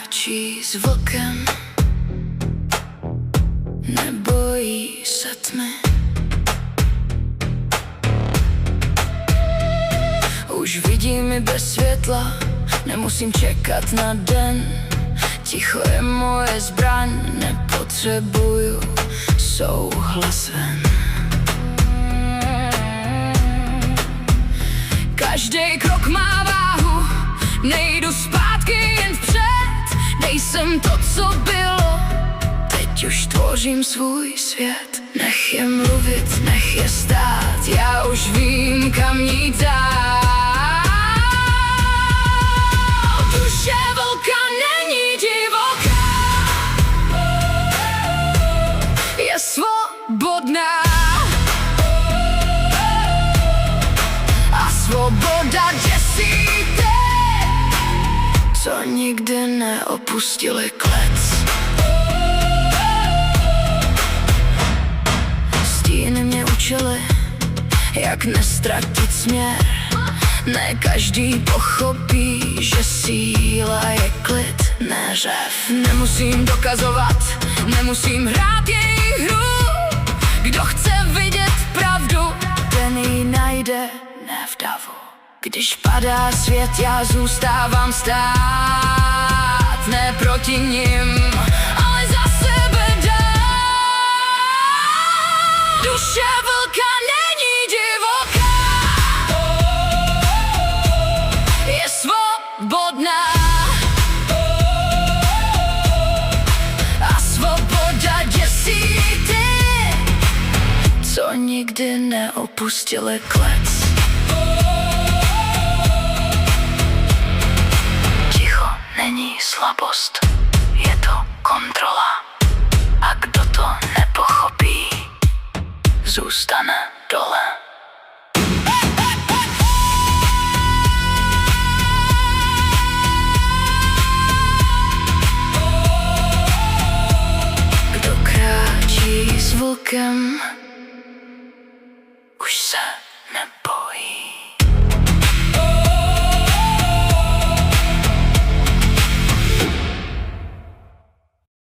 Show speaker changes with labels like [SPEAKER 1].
[SPEAKER 1] kráčí s vlkem, nebojí se tmy. Už vidím i bez světla, nemusím čekat na den. Ticho je moje zbraň, nepotřebuju souhlas ven. Každý krok má váhu, nejdu zpátky, jen vpřed. Nejsem to, co bylo, teď už tvořím svůj svět. Nech je mluvit, nech je stát, já už vím, kam jít dál. Duše vlka není divoká, je svobodná. A svoboda děsí ty, co nikdy neopustili klec. Stíny mě učily, jak nestratit směr. Ne každý pochopí, že síla je klid, ne řev. Nemusím dokazovat, nemusím hrát jejich hru. Kdo chce vidět pravdu, ten ji najde, ne v davu. Když padá svět, já zůstávám stát, ne proti nim, ale za sebe dál. Duše vlka není divoká, je svobodná. A svoboda děsí ty, co nikdy neopustili klec. Ticho není slabost, je to kontrola. A kdo to nepochopí, zůstane dole. Kdo kráčí s vlkem, už se nebojím.